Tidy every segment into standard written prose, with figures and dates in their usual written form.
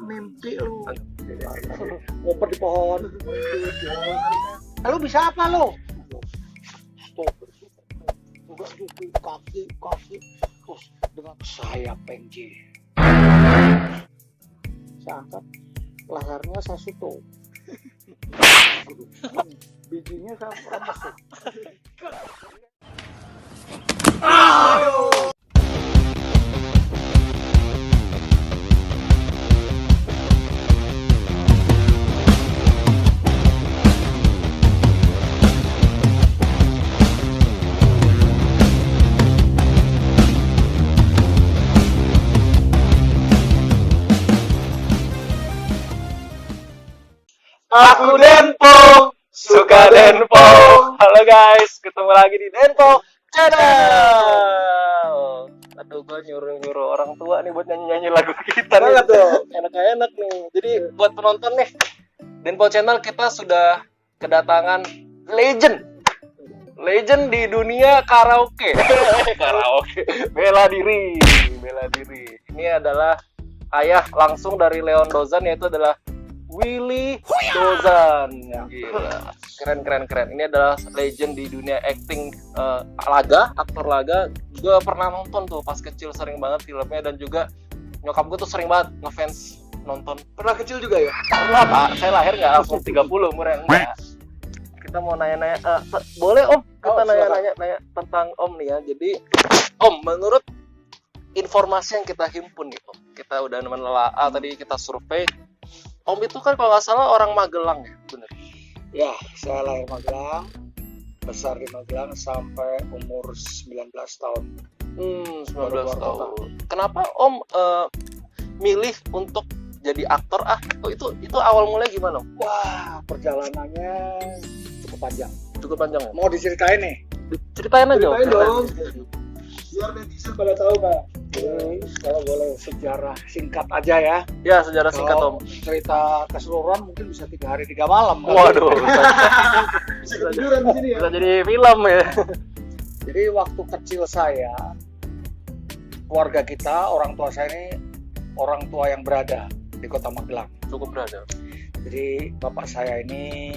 Mimpi lu. Ngumpet di pohon. Lu bisa apa lu? Stop. Enggak gitu, kaki. Terus dengan saya pengji. Saya angkat, lehernya saya situ. Bijinya saya masuk. Aku Denpo, suka Denpo. Halo guys, ketemu lagi di Denpo Channel. Aduh, gue nyuruh orang tua nih buat nyanyi lagu kita nih. Enak-enak nih. Jadi buat penonton nih, Denpo Channel kita sudah kedatangan legend di dunia karaoke. Bela diri. Ini adalah ayah langsung dari Leon Dozan, yaitu adalah Willy Dozan. Gila. Keren. Ini adalah legend di dunia acting, aktor laga. Gue pernah nonton tuh pas kecil, sering banget filmnya, dan juga nyokap gue tuh sering banget ngefans nonton. Pernah kecil juga ya? Pernah, Pak. Saya lahir nggak langsung 30 umurnya, enggak. Kita mau nanya-nanya, boleh Om? Kita nanya tentang Om nih ya. Jadi Om, menurut informasi yang kita himpun nih Om, kita udah menelaah tadi, kita survei, Om itu kan kalau nggak salah orang Magelang ya, bener? Ya, saya lahir Magelang, besar di Magelang sampai umur 19 tahun. 19 tahun. Kenapa Om milih untuk jadi aktor? Itu awal mulai gimana Om? Wah, perjalanannya cukup panjang. Cukup panjang ya? Mau diceritain nih? Ceritain aja Om. Dong. Biar netizen pada tahu, Pak. Kalau boleh sejarah singkat aja ya. Ya, sejarah singkat Om. Cerita keseluruhan mungkin bisa 3 hari 3 malam. Waduh. Bisa kejuran di sini ya. Bisa jadi film ya. Jadi waktu kecil saya, keluarga kita, orang tua saya ini orang tua yang berada di Kota Magelang. Cukup berada. Jadi bapak saya ini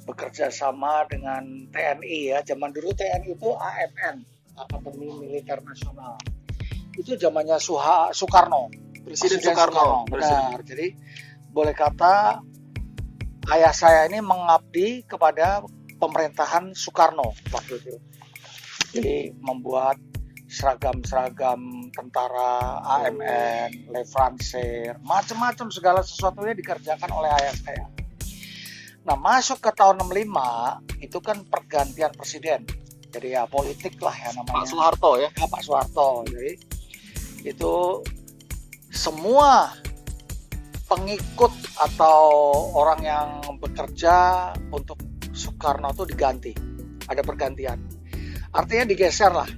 bekerja sama dengan TNI ya. Zaman dulu TNI itu AMN, Akademi Militer Nasional. Itu zamannya Soekarno. Presiden Soekarno. Benar. Jadi boleh kata ayah saya ini mengabdi kepada pemerintahan Soekarno waktu itu. Jadi membuat seragam tentara, AMN, Le Français, macam-macam segala sesuatunya dikerjakan oleh ayah saya. Nah, masuk ke tahun 65 itu kan pergantian presiden. Jadi ya politik lah ya namanya. Pak Soeharto ya? Ya, Pak Soeharto. Jadi itu semua pengikut atau orang yang bekerja untuk Soekarno itu diganti. Ada pergantian. Artinya digeser lah.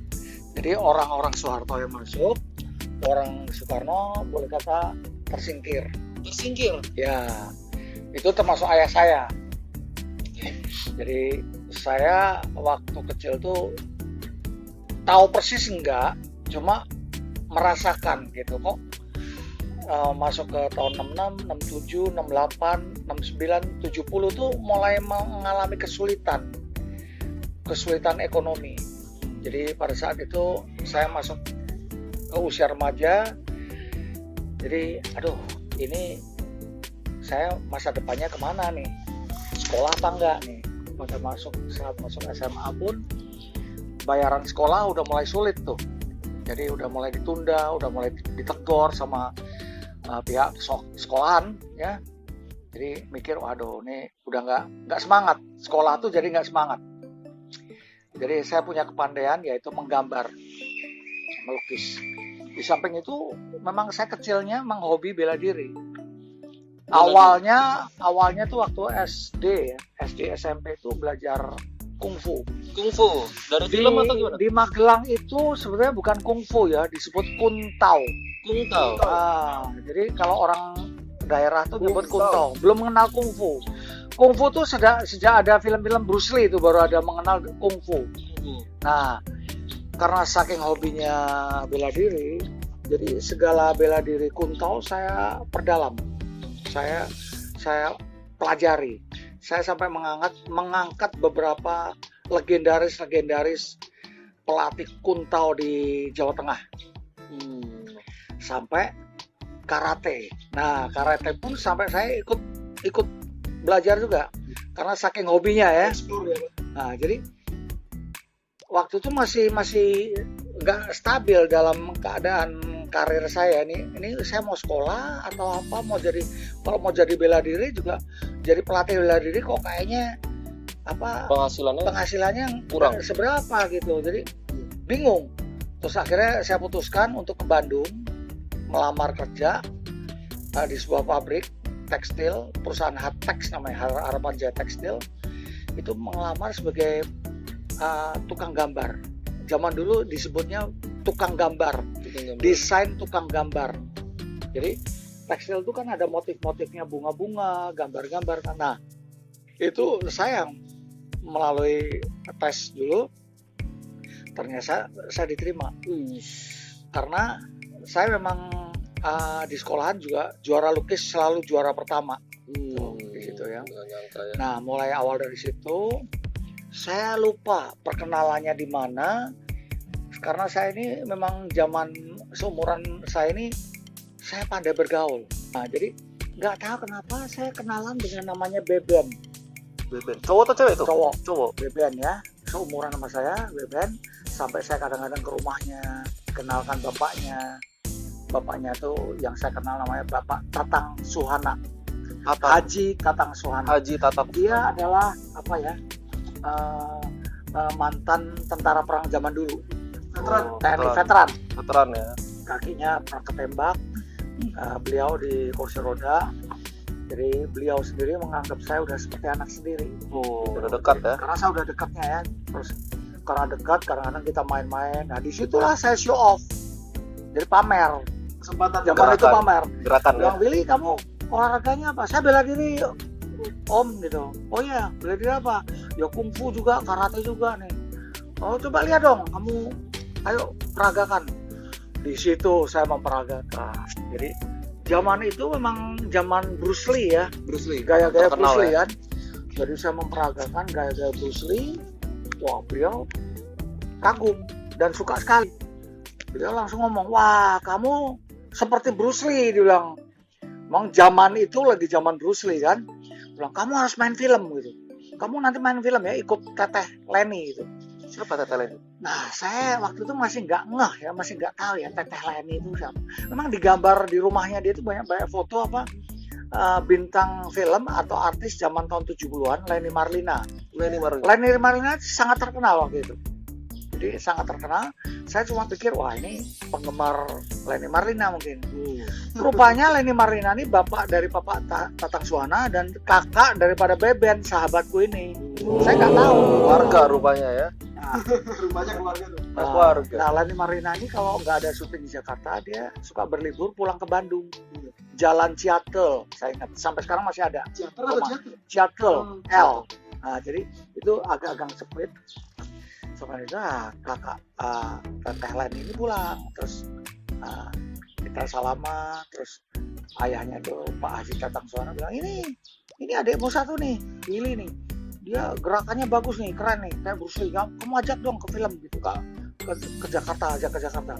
Jadi orang-orang Soeharto yang masuk, orang Soekarno boleh kata tersingkir. Ya, itu termasuk ayah saya. Jadi saya waktu kecil tuh tahu persis enggak, cuma merasakan gitu kok. Masuk ke tahun 66, 67, 68, 69, 70 tuh mulai mengalami kesulitan ekonomi. Jadi pada saat itu saya masuk ke usia remaja. Jadi aduh, ini saya masa depannya kemana nih? Sekolah apa enggak nih? Pada saat masuk SMA pun bayaran sekolah udah mulai sulit tuh. Jadi udah mulai ditunda, udah mulai ditegur sama pihak sekolahan ya. Jadi mikir, waduh, ini udah nggak semangat. Sekolah tuh jadi nggak semangat. Jadi saya punya kepandaian yaitu menggambar, melukis. Di samping itu memang saya kecilnya memang hobi bela diri. Awalnya tuh waktu SD SMP itu belajar kungfu. Dari film atau gimana? Di Magelang itu sebenarnya bukan kungfu ya, disebut kuntau. Jadi kalau orang daerah tuh nyebut kuntau, belum mengenal kungfu. Kungfu tuh sejak ada film-film Bruce Lee itu baru ada mengenal kungfu. Nah, karena saking hobinya bela diri, Jadi segala bela diri Kuntau saya perdalam, saya pelajari. Saya sampai mengangkat beberapa legendaris pelatih Kuntau di Jawa Tengah. Sampai karate. Nah, karate pun sampai saya ikut belajar juga karena saking hobinya ya. Nah, jadi waktu itu masih nggak stabil dalam keadaan karir saya nih. Ini saya mau sekolah atau apa, kalau mau jadi bela diri juga jadi pelatih bela diri kok kayaknya penghasilannya kurang seberapa gitu. Jadi bingung. Terus akhirnya saya putuskan untuk ke Bandung melamar kerja di sebuah pabrik tekstil, perusahaan Hatex namanya, Harapan Jaya Tekstil. Itu melamar sebagai tukang gambar. Zaman dulu disebutnya tukang gambar, desain tukang gambar. Jadi tekstil itu kan ada motif-motifnya, bunga-bunga, gambar-gambar. Nah, itu saya melalui tes dulu, ternyata saya diterima. Karena saya memang di sekolahan juga juara lukis, selalu juara pertama. Di situ ya. Nah, mulai awal dari situ saya lupa perkenalannya di mana, karena saya ini memang zaman seumuran saya ini saya pandai bergaul. Nah, jadi nggak tahu kenapa saya kenalan dengan namanya Beben. Cowok atau cewek itu? Cowok. Beben ya, seumuran sama saya, Beben. Sampai saya kadang-kadang ke rumahnya, kenalkan bapaknya. Bapaknya tuh yang saya kenal namanya Bapak Tatang Suhana. Haji Tatang Suhana. Dia adalah mantan tentara perang zaman dulu. Veteran ya. Kakinya pernah ketembak. Beliau di kursi roda. Jadi beliau sendiri menganggap saya udah seperti anak sendiri. Udah dekat ya. Karena saya udah dekatnya ya. Terus karena dekat, kadang-kadang kita main-main. Nah, disitulah saya show off. Jadi pamer. Kesempatan zaman itu pamer. Gerakan ya. Willy, kamu olahraganya apa? Saya bela diri Om gitu. Oh iya, bela diri apa? Ya kungfu juga, karate juga nih. Oh, coba lihat dong, kamu ayo peragakan. Di situ saya memperagakan. Jadi zaman itu memang zaman Bruce Lee ya. Gaya-gaya Bruce Lee kan. Jadi saya memperagakan gaya-gaya Bruce Lee. Wah, beliau kagum dan suka sekali. Beliau langsung ngomong, wah kamu seperti Bruce Lee, dia bilang. Memang zaman itu lagi zaman Bruce Lee kan. Bilang, kamu harus main film gitu. Kamu nanti main film ya, ikut Teteh Leni gitu. Siapa Teteh Leni? Nah, saya waktu itu masih nggak ngeh ya, masih nggak tahu ya Teteh Leni itu siapa. Memang digambar di rumahnya dia itu banyak foto bintang film atau artis zaman tahun 70-an, Leni Marlina sangat terkenal waktu itu. Jadi sangat terkenal. Saya cuma pikir, wah ini penggemar Leni Marlina mungkin. Rupanya Leni Marlina ini bapak dari Bapak Tatang Suhana dan kakak daripada Beben, sahabatku ini. Saya nggak tahu. Keluarga rupanya ya. Rupanya keluarga. Nah, Leni Marlina ini kalau nggak ada syuting di Jakarta, dia suka berlibur pulang ke Bandung. Jalan Ciatel, saya ingat sampai sekarang masih ada. Ciatel L. Nah, jadi itu agak-agak sempit. Soalnya itu kakak Teteh Len ini pulang, terus kita salaman, terus ayahnya tuh Pak Haji Tatang Suhana bilang, ini adikmu satu nih, Willy nih, dia gerakannya bagus nih, keren nih, kayak Bruce Lee, kamu ajak dong ke film gitu Kak, ke Jakarta, ajak ke Jakarta.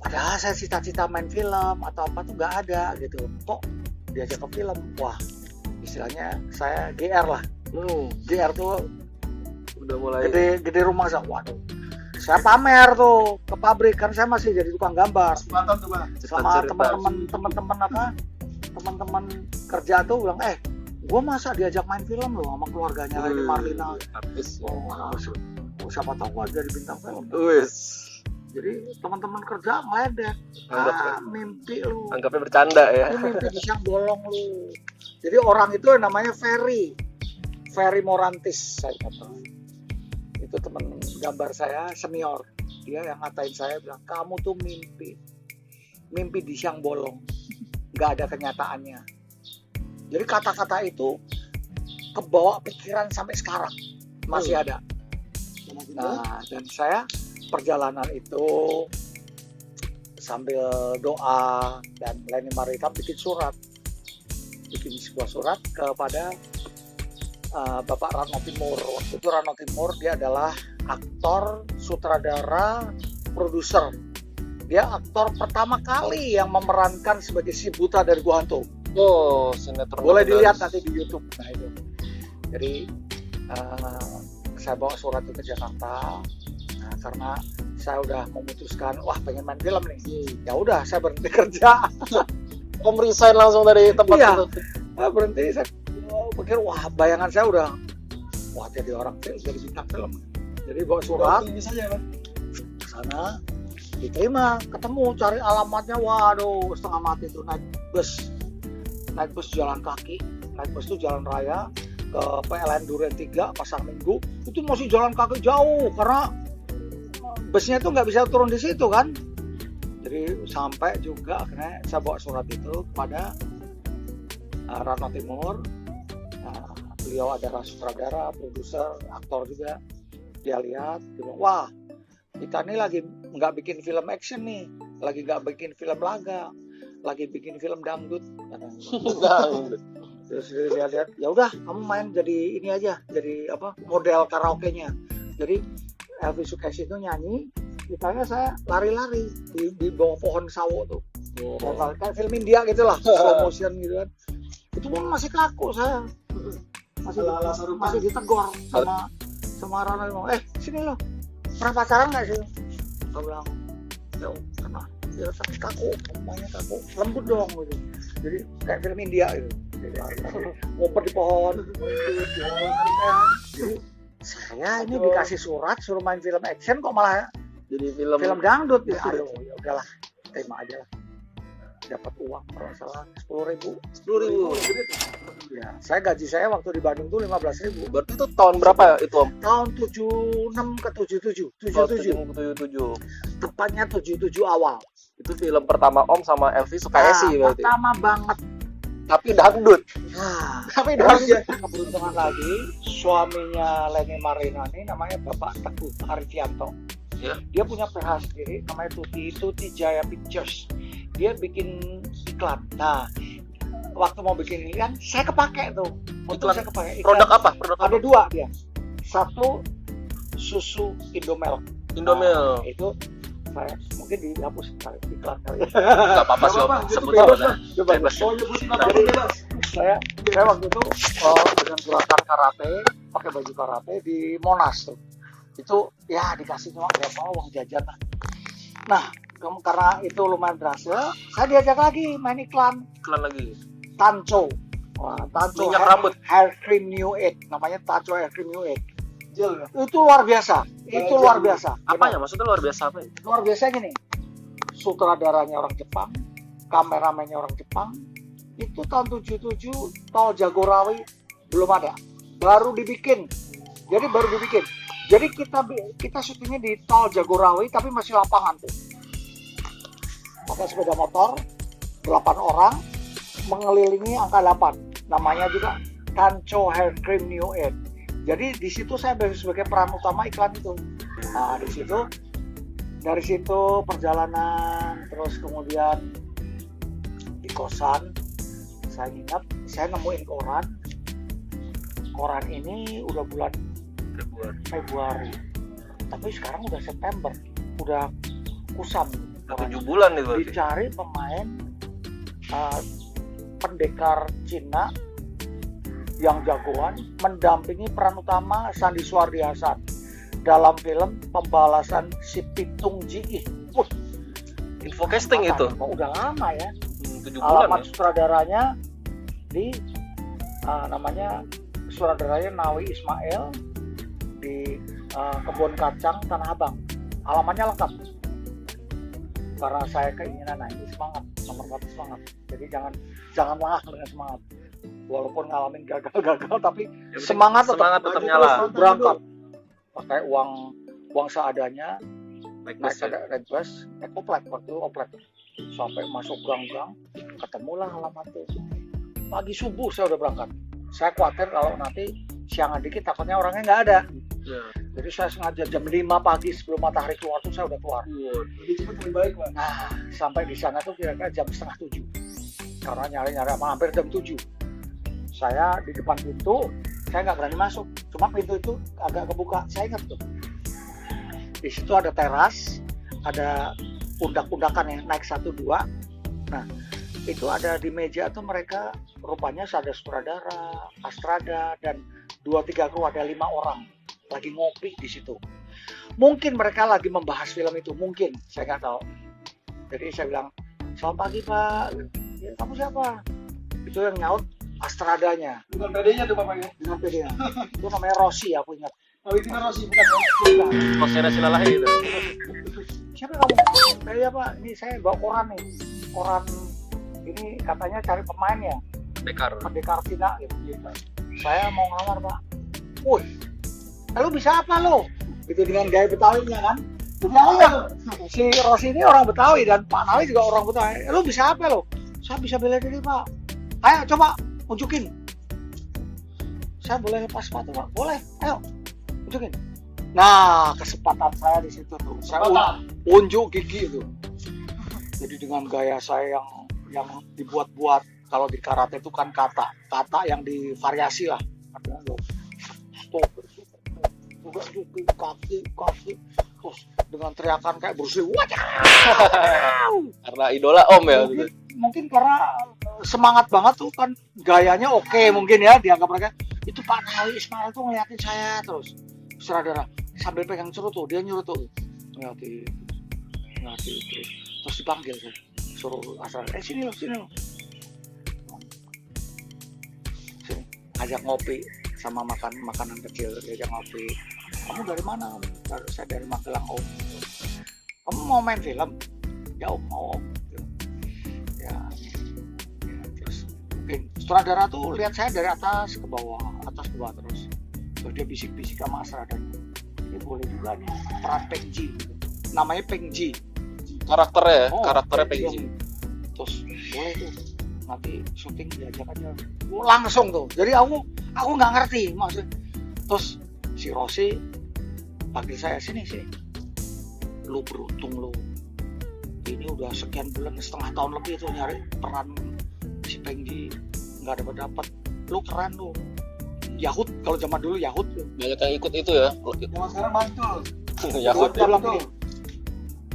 Padahal saya cita-cita main film atau apa tuh nggak ada gitu, kok diajak ke film, wah istilahnya saya GR lah. GR tuh udah mulai gede rumah saya. Waduh, saya pamer tuh ke pabrik kan, saya masih jadi tukang gambar sama teman-teman kerja tuh bilang, gue masa diajak main film loh sama keluarganya Leni Marlina, artis. Siapa tahu gue jadi bintang film. Jadi teman-teman kerja ngeledek, mimpi lu, anggapnya bercanda ya. Ini mimpi di siang bolong lu. Jadi orang itu namanya Ferry Morantis, saya kata. Itu teman gambar saya senior, dia yang ngatain saya, bilang kamu tuh mimpi di siang bolong, nggak ada kenyataannya. Jadi kata-kata itu kebawa pikiran sampai sekarang masih ada. Nah, dan saya perjalanan itu sambil doa, dan Lenny Marita bikin sebuah surat kepada Bapak Rano Timur. Waktu itu Rano Timur dia adalah aktor, sutradara, produser. Dia aktor pertama kali yang memerankan sebagai si buta dari Gua Hantu. Oh, sinetron. Boleh dilihat nanti di YouTube. Nah itu. Jadi saya bawa surat itu ke Jakarta. Nah, karena saya udah memutuskan, wah pengen main film nih. Ya udah, saya berhenti kerja. Om resign langsung dari tempat Iya. itu. Saya berhenti. Saya pikir, wah bayangan saya udah, wah jadi orang film, jadi bintang film. Jadi bawa surat ke sana, diterima, ketemu, cari alamatnya, waduh setengah mati tuh, naik bus jalan kaki, naik bus tuh jalan raya ke PLN Duren 3 Pasar Minggu, itu masih jalan kaki jauh karena busnya tuh nggak bisa turun di situ kan. Jadi sampai juga akhirnya saya bawa surat itu kepada Rano Timur. Beliau adalah sutradara, produser, aktor juga. Dia lihat, dia bilang, wah kita nih lagi nggak bikin film action nih, lagi nggak bikin film laga, lagi bikin film dangdut. Terus dia lihat, ya udah kamu main jadi ini aja, jadi apa, model karaoke-nya. Jadi Elvi Sukaesih itu nyanyi, ditanya saya lari-lari di bawah pohon sawo tuh. Kayak film India gitu lah, slow motion gitu kan. Itu pun masih kaku saya. Masih ditegur sama Rano. Sini lo, pernah pacaran nggak sih? Saya bilang, ya pernah. Ya tapi kaku, mainnya kaku, lembut dong gitu. Jadi kayak film India gitu. Ngumpet di pohon. Jadi saya ini dikasih surat suruh main film action kok malah Jadi film dangdut ya. Aduh, ya udahlah, terima aja lah. Dapat uang kalau salah 10.000. Ya, gaji saya waktu di Bandung tuh 15.000. Berarti itu tahun berapa ya itu Om? Tahun 76 ke 77. 77. Tepatnya 77 awal. Itu film pertama Om sama Elvi Sukaesih berarti. Pertama banget. Tapi dangdut. Nah, Tapi dangdut. Keberuntungan lagi, suaminya Lenny Marina ini namanya Bapak Teguh Arifianto. Ya. Dia punya PH sendiri namanya Tuti Jaya Pictures. Dia bikin iklan. Nah, waktu mau bikin iklan, saya kepake tuh. Saya kepake iklan. Produk apa? Ada dua dia. Satu susu Indomilk. Indomilk. Nah, itu saya mungkin dihapus kali iklan kali. Enggak apa-apa sih Om. Sebut aja. Saya waktu itu dengan gerakan karate, pakai baju karate di Monas tuh. Itu ya dikasih cuma berapa uang jajan lah. Nah, karena itu lumayan berhasil, saya diajak lagi main iklan lagi. Tanco. Wah, Tanco minyak rambut. Hair Cream New Age, namanya Tanco Hair Cream New Age. Itu luar biasa. Luar biasa. Apanya? Maksudnya luar biasa apa? Luar biasa gini. Sutradaranya orang Jepang, kameramennya orang Jepang. Itu tahun 77 tol Jagorawi belum ada. Baru dibikin. Jadi kita syutingnya di tol Jagorawi tapi masih lapangan tuh. Pakai sepeda motor 8 orang mengelilingi angka 8. Namanya juga Tanco Hair Cream New Age. Jadi di situ saya sebagai peran utama iklan itu. Nah, dari situ perjalanan, terus kemudian di kosan saya ingat saya nemuin koran. Koran ini udah bulan Februari. Tapi sekarang udah September. Udah kusam. 7 bulan itu berarti. Dicari pemain pendekar Cina yang jagoan mendampingi peran utama Sandi Suwardi Hasan dalam film Pembalasan Si Pitung Ji. Info casting itu. Udah lama ya. 7 bulan. Alamat sutradaranya di namanya sutradaranya Nawi Ismail di Kebun Kacang Tanah Abang. Alamatnya lengkap. Karena saya keinginan, nah ini semangat, nomor 1 semangat. Jadi jangan lengah dengan semangat. Walaupun ngalamin gagal-gagal, tapi semangat tetap nyala. Berangkat pakai uang seadanya, naik bus, naik oplek waktu oplek sampai masuk gang-gang, ketemulah alamat itu. Pagi subuh saya udah berangkat. Saya khawatir kalau nanti siangan dikit takutnya orangnya nggak ada. Jadi saya sengaja jam 5 pagi sebelum matahari keluar tuh saya udah keluar. Lebih cepat lebih baik, Pak. Nah, sampai di sana tuh kira-kira jam 6:30. Karena nyari-nyari hampir jam 7. Saya di depan pintu, saya nggak berani masuk. Cuma pintu itu agak kebuka, saya ingat tuh. Di situ ada teras, ada pundak-pundakan yang naik 1-2. Nah, itu ada di meja tuh mereka rupanya ada sutradara, Astrada, dan 2-3 kru, ada 5 orang lagi ngopi di situ. Mungkin mereka lagi membahas film itu, mungkin, saya nggak tahu. Jadi saya bilang, selamat pagi Pak, ya, kamu siapa? Itu yang nyaut Astradanya. Bukan PD-nya tuh Bapak ya? Dengan PD-nya. Itu namanya Rossi, aku ingat. Valentina Rossi, bukan ya? Bukan. Kosera Silalahi itu. Siapa kamu? Saya Pak, ini saya bawa koran nih. Koran ini katanya cari pemain ya. Dekar. Pendekar Cina gitu. Saya mau ngelamar Pak. Wih, lu bisa apa lo? Itu dengan gaya Betawinya kan. Jadi si Rossi ini orang Betawi dan Pak Nawi juga orang Betawi. Lu bisa apa lo? Saya bisa bela diri Pak. Ayo coba unjukin. Saya boleh lepas sepatu Pak? Boleh. Ayo unjukin. Nah, kesempatan saya di situ tuh. Saya unjuk gigi itu. Jadi dengan gaya saya yang dibuat-buat, kalau di karate itu kan kata yang divariasi lah. Artinya lo stop, juga kaki, terus dengan teriakan kayak Bruce Lee, wajah. Karena idola Om ya. Mungkin karena semangat banget tuh kan, gayanya oke mungkin ya, dianggap mereka. Itu Pak Nawi Ismail tuh ngeliatin saya terus, saudara sambil pegang cerutu, dia nyuruh ngeliatin terus dipanggil tuh, suruh asal, sini lo, sini, ajak ngopi sama makanan kecil, diajak ngopi. Kamu dari mana? Saya dari Magelang Om. Kamu mau main film? Ya Om, mau Om. Ya, terus mungkin sutradara tuh lihat saya dari atas ke bawah terus dia bisik-bisik sama Astrada. Ini boleh juga nih peran Peng Ji, namanya Peng Ji. Karakternya Peng Ji. Terus boleh tuh nanti syuting diajak aja langsung tuh. Jadi aku nggak ngerti maksudnya. Terus si Rossi panggil saya, sini lu beruntung lu, ini udah sekian bulan, setengah tahun lebih tuh nyari peran si Peng Ji nggak dapat, lu keren lu. Yahut, kalau zaman dulu Yahut tuh Banyak yang ikut itu ya. Zaman sekarang mantul. Yahut dia bilang gini,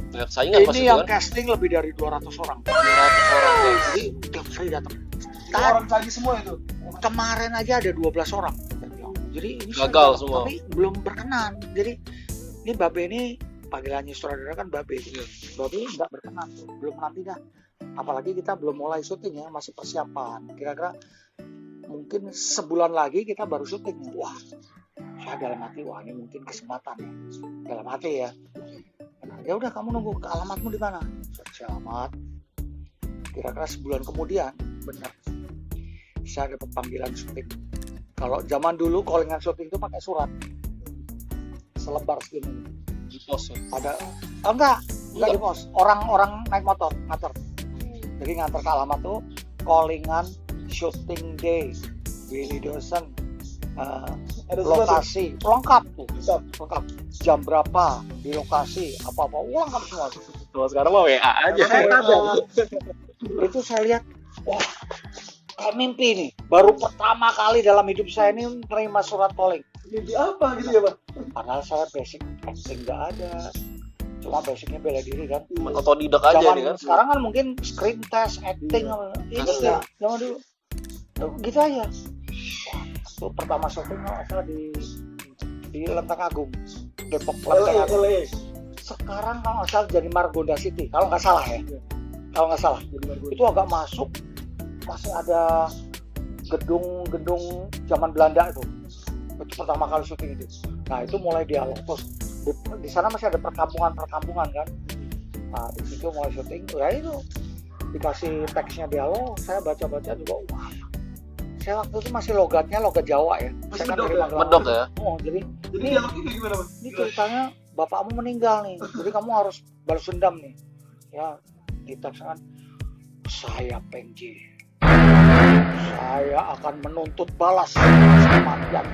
banyak saingan ini pasti yang kan. casting lebih dari 200 orang. 200 orang ya. Jadi tiap hari datang. Orang lagi semua itu. Kemarin aja ada 12 orang. Jadi ini Gagal semua. Tapi belum berkenan. Jadi ini Babe ini panggilannya sutradara kan Babe. Babe nggak berkenan tuh. Belum nanti dah. Apalagi kita belum mulai syuting ya, masih persiapan. Kira-kira mungkin sebulan lagi kita baru syuting. Wah, saya dalam hati, wah ini mungkin kesempatan ya. Dalam hati ya. Ya udah, kamu nunggu, alamatmu di mana? Saya alamat. Kira-kira sebulan kemudian, benar, saya dapat panggilan syuting. Kalau zaman dulu callingan syuting itu pakai surat selebar segini Di pos ya. ada, enggak di pos, orang naik motor nganter. Jadi nganter ke alamat tuh callingan shooting day, Willy Dawson, lokasi lengkap tuh, lengkap, jam berapa di lokasi, apa-apa lengkap semua. Kalau sekarang mah WA aja. Itu saya lihat, wah kayak mimpi nih. Baru pertama kali dalam hidup saya ini menerima surat calling. Mimpi apa gitu ya Pak? Padahal saya basic acting nggak ada, cuma basicnya bela diri kan. Otodidak aja Zaman nih kan. sekarang kan mungkin screen test, acting, ini enggak, zaman dulu gitu aja. Wah, itu pertama syuting asal di Lenteng Agung, Depok Lenteng Agung. Sekarang kalau nggak salah jadi Margonda City, kalau nggak salah ya. Kalau nggak salah, itu agak masuk, masih ada gedung-gedung zaman Belanda itu pertama kali syuting itu. Nah itu mulai dialog, terus di sana masih ada perkampungan kan. Nah di situ mulai syuting, ya itu dikasih teksnya dialog, saya baca-baca juga, wah. Saya waktu itu masih logatnya logat Jawa ya. Masih Saya kan medok dari ya? Magelang. Medok ya. Oh jadi dialognya kayak gimana Pak? ini ceritanya bapakmu meninggal nih, jadi kamu harus balas dendam nih. Ya ditekskan, saya Peng Ji, saya akan menuntut balas kematian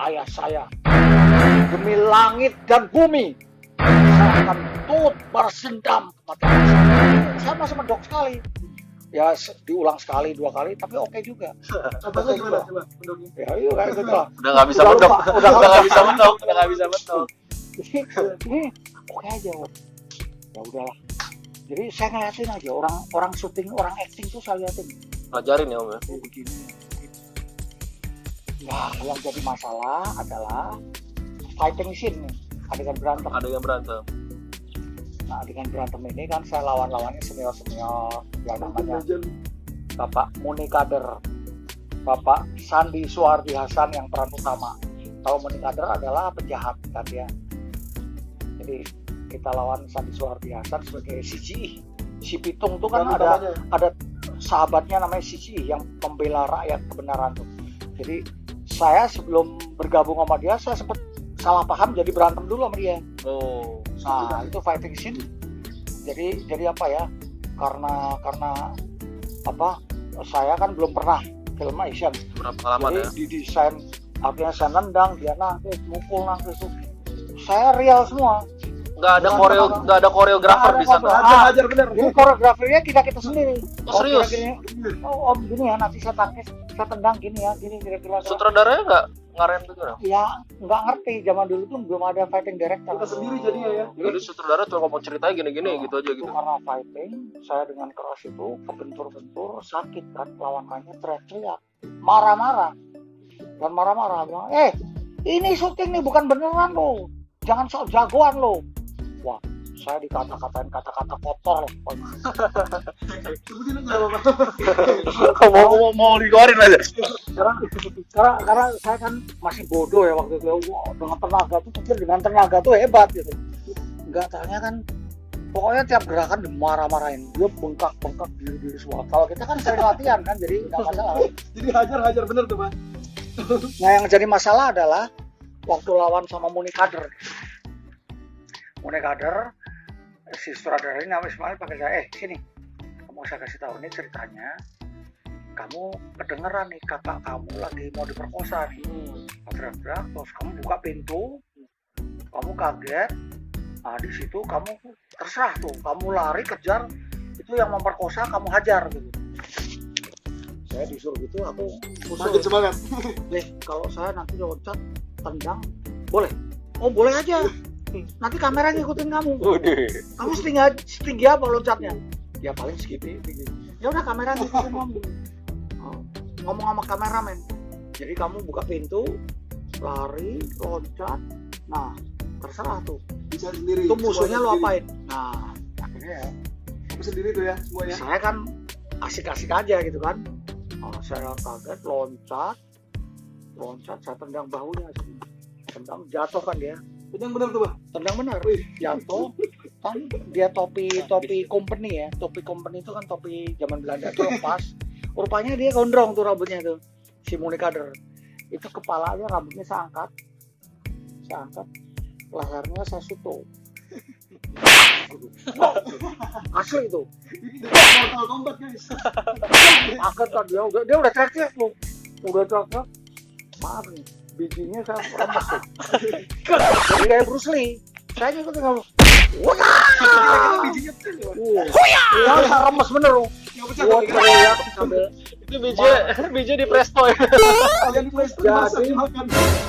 ayah saya. demi langit dan bumi, saya akan turut bersendam kematian. Saya masih medok sekali. Ya diulang sekali, 2 kali, tapi oke juga. Contohnya gimana coba mendongeng? Ya iya kayak gitu lah. Udah nggak bisa Udah mentok. lupa. Udah nggak bisa mentok. Udah nggak bisa mentok. Ini oke aja. Ya udahlah. Jadi saya ngeliatin aja orang syuting, orang acting tuh saya liatin. Pelajarin ya Om ya. Oh begini. Nah, yang jadi masalah adalah fighting scene nih, adegan berantem. Ada yang berantem. Nah, adegan berantem ini kan saya lawan-lawannya senior-senior yang namanya Bapak Muni Kader, Bapak Sandi Suwardi Hasan yang peran utama. Tahu Muni Kader adalah penjahat kan ya. Jadi kita lawan Sandi Suwardi Hasan sebagai CCI. Si Pitung tuh kan ada sahabatnya namanya CCI yang membela rakyat kebenaran tuh. Jadi saya sebelum bergabung sama dia saya sempat salah paham jadi berantem dulu sama dia. Oh. Nah itu fighting scene. Jadi apa ya? Karena apa? Saya kan belum pernah film action. Berapa pengalaman Jadi ya? didesain artinya saya nendang, dia nangkis, mukul nangkis itu. Saya real semua. Nggak ada koreografer di sana. Hajar bener. Jadi koreografernya kita sendiri. Oh, serius? Om gini ya, nanti saya tangkis, saya tendang gini ya, gini kira-kira. Sutradaranya nggak ngaren gitu ya? Ya nggak ngerti, zaman dulu tuh belum ada fighting director. Kita sendiri jadinya ya. Jadi sutradara tuh ngomong ceritanya gini-gini gitu aja Itu gitu. karena fighting, saya dengan keras itu kebentur-bentur, sakit kan, lawanannya teriak-teriak, marah-marah, dan marah-marah bilang, ini syuting nih bukan beneran lo, jangan sok jagoan lo. Wah, saya dikata-katain kata-kata kotor loh. Sebutin aja apa-apa. mau dikeluarin aja. Karena saya kan masih bodoh ya waktu itu. Wah, dengan tenaga tuh pikir dengan tenaga tuh hebat gitu. Enggak, tanya kan pokoknya tiap gerakan dimarah-marahin, dia bengkak-bengkak diri semua. Kalau kita kan sering latihan kan, jadi nggak masalah. Jadi hajar bener tuh, Pak. Nah yang jadi masalah adalah waktu lawan sama Muni Kader. Muni Kader, si sutradara ini namanya Ismail pakai saya, sini, kamu saya kasih tahu ini ceritanya. Kamu kedengeran nih kakak kamu lagi mau diperkosa nih. Teriak-teriak, terus kamu buka pintu, kamu kaget. Nah di situ kamu terserah tuh, kamu lari kejar, itu yang memperkosa kamu hajar gitu. Saya disuruh gitu, aku Makin semangat. kalau saya nanti loncat tendang boleh? Oh boleh aja. Nanti kamera ngikutin kamu. Kamu setinggi apa loncatnya? Ya paling segitu. Ya udah kamera ngikutin kamu. Ngomong sama kameramen. Jadi kamu buka pintu, lari, loncat. Nah terserah tuh. Bisa sendiri. Itu musuhnya lo apain? Nah akhirnya ya. Kamu sendiri tuh ya semuanya. Saya kan asik-asik aja gitu kan. Saya kaget loncat, saya tendang bahunya, tendang jatuh kan dia. Tendang bener tuh, Pak. Tendang benar, jatuh. Kan dia topi company ya, topi company itu kan topi zaman Belanda itu lepas. Rupanya dia gondrong tuh rambutnya tuh, si Muni Kader. Itu kepalanya rambutnya saya angkat, lehernya saya suto. Asli itu. Ini dari Mortal Kombat, guys. Angkat kan dia udah teriak-teriak loh. Udah teriak-teriak. Maaf nih, bijinya saya remes tuh. Jadi kayak Bruce Lee. Saya ngikutin kamu. Kira-kira bijinya tuh ya, Pak. Iya, saya remes bener loh. Yang pecah Gua kali kan? teriak sambil Itu biji di presto ya. Kalian di PlayStation masak Jadi- dimakan.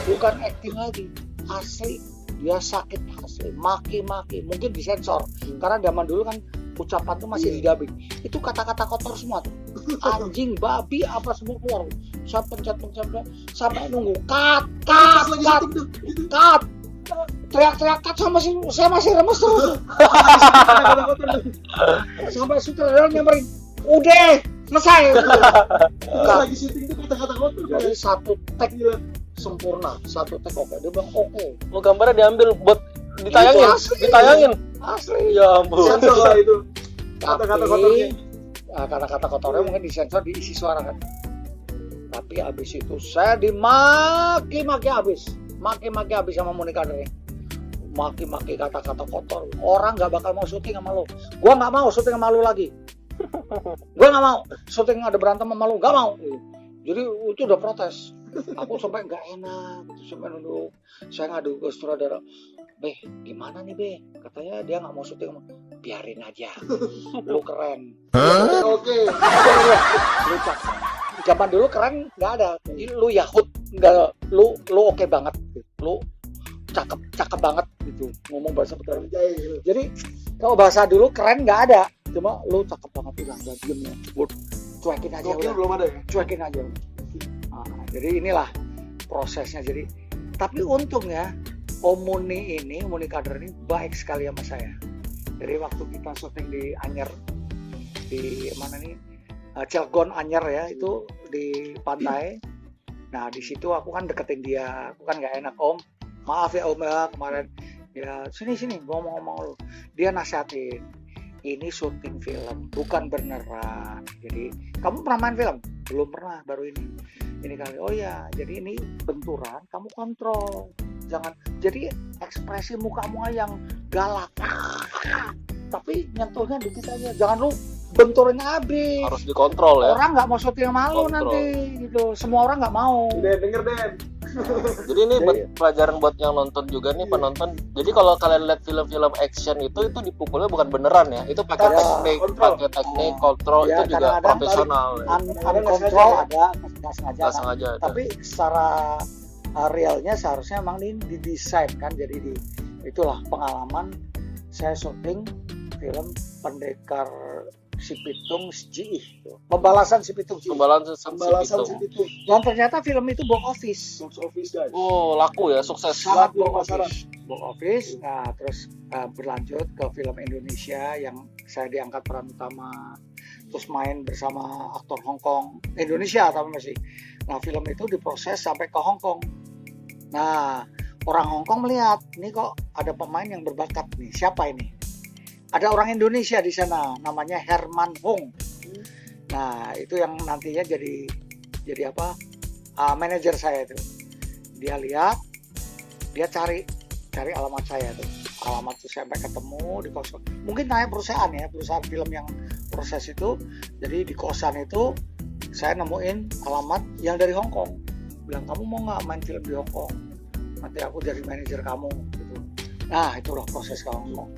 bukan acting lagi, asli dia sakit asli, maki-maki, mungkin disensor karena zaman dulu kan ucapan tuh masih didubbing, itu kata-kata kotor semua tuh, anjing, babi, apa semua keluar. Saya pencet sampai nunggu cut, Pas lagi syuting tuh. teriak-teriak cut sama saya masih remes terus. Kata-kata tuh. Sampai sutradara nyamperin, udah selesai. Pas lagi syuting tuh kata-kata kotor. Jadi guys. satu take sempurna, satu take oke, dia bilang oke. Mau gambarnya diambil buat ditayangin, Itu asli. ditayangin. Asli. Ya ampun. Sensor lah itu. Kata-kata kotornya. Kata-kata kotornya mungkin disensor, diisi suara kan. Tapi abis itu saya dimaki-maki habis sama Muni Kader. Maki-maki kata-kata kotor. Orang nggak bakal mau syuting sama lo. Gua nggak mau syuting sama lo lagi. Gua nggak mau syuting ada berantem sama lo, nggak mau. Jadi itu udah protes. Aku sampai nggak enak, sampai nunduk. Saya ngadu ke sutradara, Beh, gimana nih Beh? Katanya dia nggak mau syuting. Biarin aja, lu keren. Oke. Lu cakep. Zaman dulu keren nggak ada. Lu Yahud nggak, lu oke banget. Lu cakep banget gitu. Ngomong bahasa Betawi. Jadi kalau bahasa dulu keren nggak ada. Cuma lu cakep banget udah diem ya. Cuekin aja Gokil udah. belum ada ya? Cuekin aja. Nah, jadi inilah prosesnya. Jadi tapi untungnya Muni Kader ini baik sekali sama saya. Jadi waktu kita syuting di Anyer, di mana nih, Cilegon Anyer ya, itu di pantai. Nah di situ aku kan deketin dia, aku kan nggak enak, Om, maaf ya Om ya kemarin, ya sini ngomong-ngomong lu. Dia nasihatin, ini syuting film bukan beneran. Jadi kamu pernah main film? Belum pernah, baru ini kali. Oh ya, jadi ini benturan, kamu kontrol, jangan jadi ekspresi mukamu yang galak, tapi nyentuhnya dikit aja, jangan lu benturin habis. Harus dikontrol ya. Orang nggak mau syuting sama lu Kontrol. nanti gitu, semua orang nggak mau. Den, denger Den. Jadi ini pelajaran buat yang nonton juga nih, penonton. Jadi kalau kalian lihat film-film action itu dipukulnya bukan beneran ya. Itu pakai Ya, teknik, kontrol Ya, itu juga kadang-kadang profesional. Uncontrol ada, nggak sengaja. Nggak sengaja. Tapi secara realnya seharusnya memang ini didesain kan. Jadi itulah pengalaman saya syuting film Pendekar Si Pitung Sjiih, Pembalasan Si Pitung Sjiih. Pembalasan Pembalasan itu. itu. Dan ternyata film itu box office. Box office guys. Oh, laku ya, sukses. Sangat Laku box pasaran. office. Box office. Nah, terus berlanjut ke film Indonesia yang saya diangkat peran utama. Terus main bersama aktor Hong Kong, Indonesia tapi masih. Nah, film itu diproses sampai ke Hong Kong. Nah, orang Hong Kong melihat, ini kok ada pemain yang berbakat nih. Siapa ini? Ada orang Indonesia di sana, namanya Herman Hong. Nah, itu yang nantinya jadi apa? Manajer saya itu. Dia lihat, dia cari alamat saya tuh. Alamat itu sampai ketemu di kosan. Mungkin tanya perusahaan film yang proses itu. Jadi di kosan itu saya nemuin alamat yang dari Hong Kong. Bilang, kamu mau nggak main film di Hong Kong? Nanti aku jadi manajer kamu gitu. Nah, itulah proses ke Hong Kong.